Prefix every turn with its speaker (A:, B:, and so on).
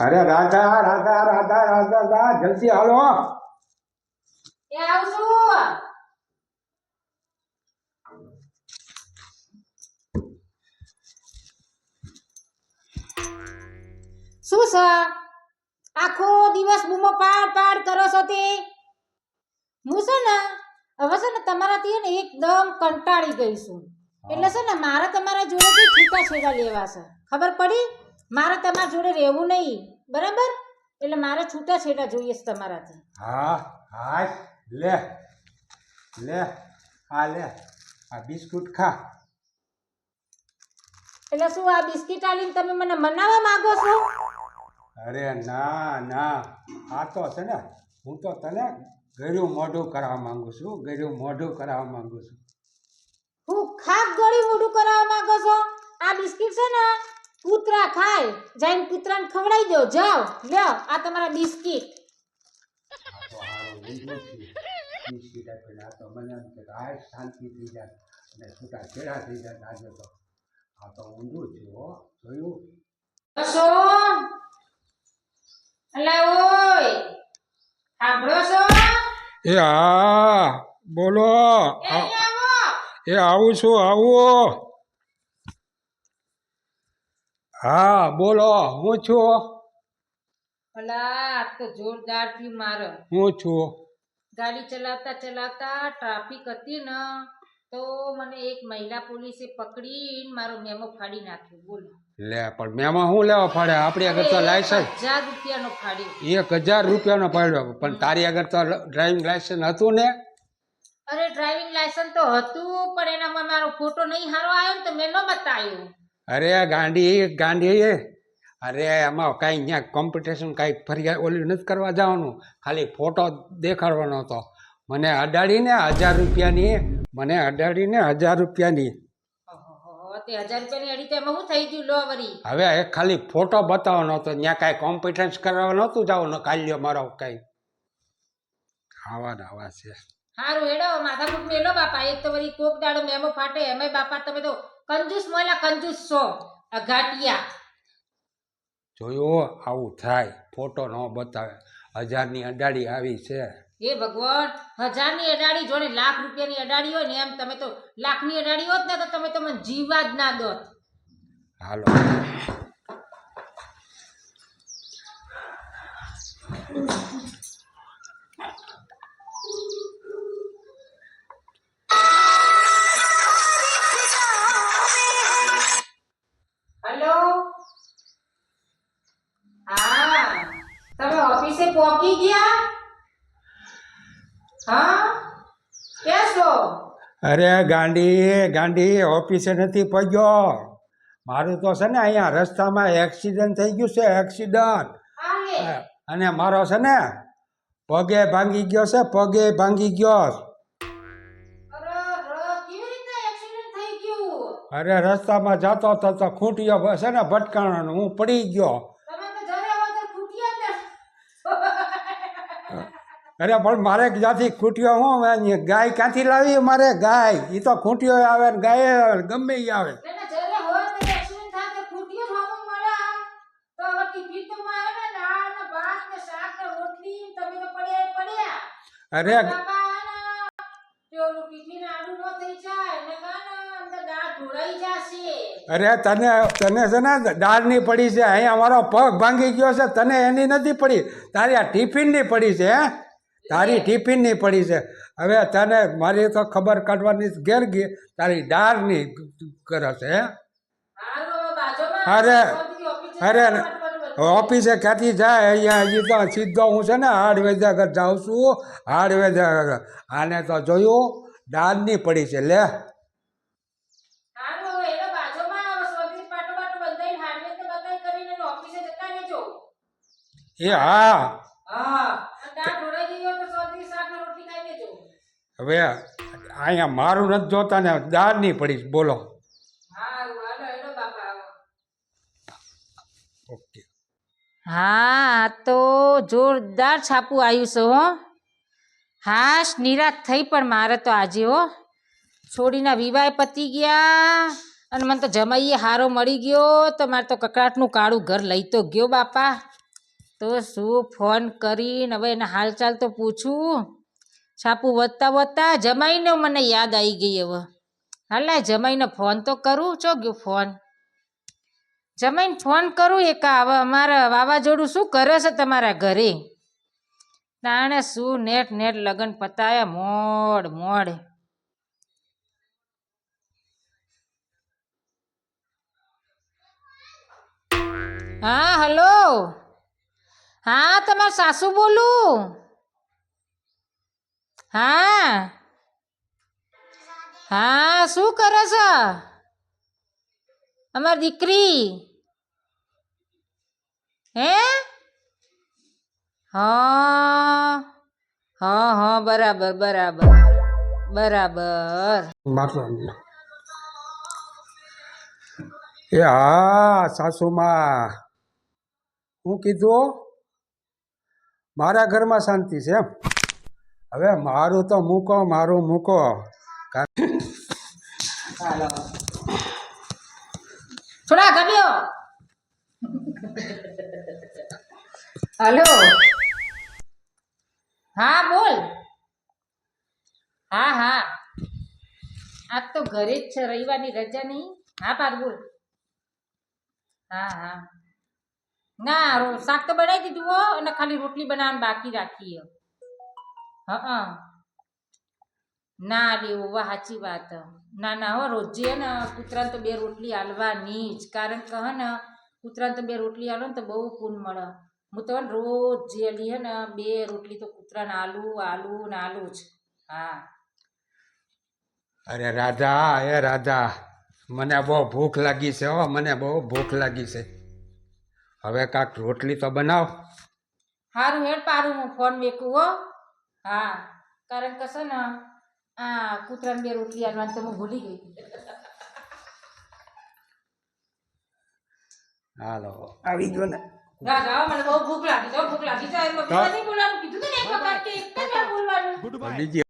A: અરે રાધા રાધા રાધા રાધા રાધા જલ્દી હાલો.
B: એ આવશું. શું છે? આખો દિવસ બૂમો પાડ પાડ કરો છો તે. હું છે ને હવે છે ને તમારાથી ને એકદમ કંટાળી ગઈ છું. એટલે છે ને મારે તમારા જોડેથી છૂટાછેડા લેવા છે. ખબર પડી? મારે તમારા જોડે રહેવું નહીં, બરાબર? એટલે મારે છૂટાછેડા જોઈએ છે તમારાથી.
A: હા હા લે લે લે આ બિસ્કુટ ખા.
B: એટલે શું આ બિસ્કિટ આલીને તમે મને મનાવવા માંગો છો?
A: અરે ના ના, આ તો છે ને હું તો તને ગળ્યું મોઢું કરાવવા માંગુ છું. ગળ્યું મોઢું કરાવવા માંગુ છું.
B: હું ખાપ ગળી મોઢું કરાવવા માંગો છો? આ બિસ્કિટ છે ને કૂતરા ખાય, જઈને કૂતરાને ખવડાવી દો. જાઓ લ્યો આ તમારા બિસ્કિટ.
A: બિસ્કિટ આપીને આ તો મને એમ કે આ શાંતિ થઈ જાય અને છૂટા છેડા થઈ જાય. આજે તો આ તો ઊંધું છે હો. જોયું?
B: બસો અલા ઓય સાંભળો છો?
A: એ હા બોલો.
B: એ આવો.
A: એ આવું છું આવું. હા બોલો, હું છું.
B: અલા આ તો જોરદાર થી મારો.
A: હું છું.
B: ગાડી ચલાવતા ચલાવતા ટ્રાફિક હતી ને તો મને એક મહિલા પોલીસે પકડીને મારો મેમો ફાડી નાખ્યો. બોલો.
A: લે પણ મેમાં શું લેવા પડે? આપણી આગળ તો લાયસન્સ
B: 1000 રૂપિયાનો ફાડ્યો.
A: 1000 રૂપિયાનો પડ્યો, પણ તારી આગળ તો ડ્રાઇવિંગ લાયસન્સ હતું ને?
B: અરે ડ્રાઇવિંગ લાયસન્સ તો હતું પણ એનામાં મારો ફોટો નહીં હારો આવ્યો ને તો મેં ન બતાવ્યો.
A: અરે ગાંડી ગાંડી, અરે એમાં કાંઈ અહીંયા કોમ્પિટિશન કાંઈ ફરિયાદ ઓલી નથી કરવા જવાનું, ખાલી ફોટો દેખાડવાનો હતો. મને અડાડીને 1000 રૂપિયાની, મને અડાડીને 1000 રૂપિયાની.
B: તે 1000 રૂપિયાની અડી તો એમાં શું થઈ ગયું? લો વરી
A: હવે એક ખાલી ફોટો બતાવવાનો હતો. ત્યાં કાંઈ કોમ્પિટિશન કરવા નહોતું જવાનું. કાલ્યો મારો કાંઈ આવા ને આવા છે.
B: હારું હેડો માથાકૂટ મેલો બાપા. એક તો વળી કોક દાડો મેમો ફાટે એમાંય બાપા તમે તો કંજૂસ મોલા કંજૂસ છો અઘાટિયા.
A: જોયું? આવું થાય, ફોટો ન બતાવે. 1000ની અડાડી આવી છે.
B: હે ભગવાન, 1000ની અડાડી જોડે લાખ રૂપિયાની અડાડી હોય ને એમ તમે તો લાખની અડાડી હોત ને તો તમે તો મને જીવવા જ ના દોત.
A: હાલો
B: હેલો હા તમે ઓફિસે પહોંચી ગયા? હા ક્યાં છો?
A: અરે ગાંડી ગાંડી, ઓફિસે નથી પહોંચ્યો. મારું તો છે ને અહીંયા રસ્તામાં એક્સિડન્ટ થઈ ગયું છે. એક્સિડન્ટ.
B: આલે
A: અને મારો છે ને પગે ભાંગી ગયો છે. પગે ભાંગી ગયો.
B: કેવી રીતે એક્સિડન્ટ થઈ ગયું?
A: અરે રસ્તામાં જતો હતો તો ખૂંટીઓ છે ને ભટકાણો, હું પડી ગયો.
B: તમે તો જરે વગર ફૂટ્યા જ.
A: અરે પણ મારે જ્યાંથી ખૂંટીઓ હું ગાય ક્યાંથી લાવી? મારે ગાય એ તો ખૂંટીઓ આવે ને ગાય આવે, ગમે એ આવે.
B: એટલે જરે હોય તો એક્સિડન્ટ થાય તો ફૂટ્યો જ હોવું મળે. તો હવે ટિકિટ તો માં આવે ને દાળ ને ભાત ને શાક ને રોટલી તમે તો પડ્યા.
A: અરે
B: બાપા પેલું ટિફિન આડું ન થઈ જાય ને કાના અંદર દાળ ઢોળાઈ જશે.
A: અરે તને તને છે ને દાળની પડી છે. અહીંયા મારો પગ ભાંગી ગયો છે. તને એની નથી પડી, તારી આ ટિફિનની પડી છે. હે, તારી ટિફિનની પડી છે. હવે તને મારી તો ખબર કાઢવાની ઘેર ગઈ, તારી દાળની કરે છે. હે અરે અરે ઓફિસે ક્યાંથી જાય? અહીંયા હજી તો સીધો હું છે ને હાડવેજાગર જાઉં છું. હાડવેજાગર આને તો જોયું, દાળની પડી છે. લે એ હા હવે અહીંયા મારું નથી જોતા ને દાળની પડી. બોલો. ઓકે.
B: હા તો જોરદાર છાપું આવ્યું છે હો. હાશ નિરાશ થઈ પણ મારે તો આજે હો છોડીના વિવાહ પતી ગયા અને મને તો જમાઈએ હારો મળી ગયો તો મારે તો કકડાટનું કાળું ઘર લઈ તો ગયો બાપા. તો શું ફોન કરીને હવે એના હાલચાલ તો પૂછું. છાપુ વધતા વધતા જમાઈને મને યાદ આવી ગઈ હવે. હાલા જમાઈને ફોન તો કરું. ચો ગયો ફોન? જમાઈને ફોન કરું એકા. હવે અમારા વાવાઝોડું શું કરે છે તમારા ઘરે? તાણે શું નેટ લગન પતાયા મોડ. હા હલો. હા તમારા સાસુ બોલું. હા શું કરે છે અમારી દીકરી? હે? હા બરાબર.
A: માટલો એ હા સાસુમાં હું કીધું મારા ઘરમાં શાંતિ છે એમ. હવે મારું તો મૂકો.
B: થોડા ગમ્યો. હલો. હા બોલ. હા આજ તો ઘરે જ છે, રવિવારની રજા નહીં. હા પાર બોલ. હા ના શાક તો બનાવી દીધું હો, અને ખાલી રોટલી બનાવવાનું બાકી રાખી હે. ના લેવું વાહ સાચી વાત. ના હો રોજે હે ને કૂતરાને તો 2 રોટલી હાલવાની જ. કારણ કે હે ને કૂતરાને તો 2 રોટલી હાલો ને તો બહુ પૂન મળે. હું તો રોજ જેલી હે ને 2 રોટલી તો કૂતરાને આલું જ. હા.
A: અરે રાધા મને બહુ ભૂખ લાગી છે હો, હવે કાંક રોટલી તો બનાવ.
B: હારું હેડ પારું હું ફોન મેકું હો. હા કારણ કે છે ને આ કૂતરાને 2 રોટલી આલવાની તો હું ભૂલી ગઈ.
A: હાલો આવી ગયો ને.
B: રાજા મને બહુ ભૂખ લાગી છે. એમ નથી બોલવાનું કીધું ને એક વખત કે એક જ વાર બોલવાનું.
A: બીજી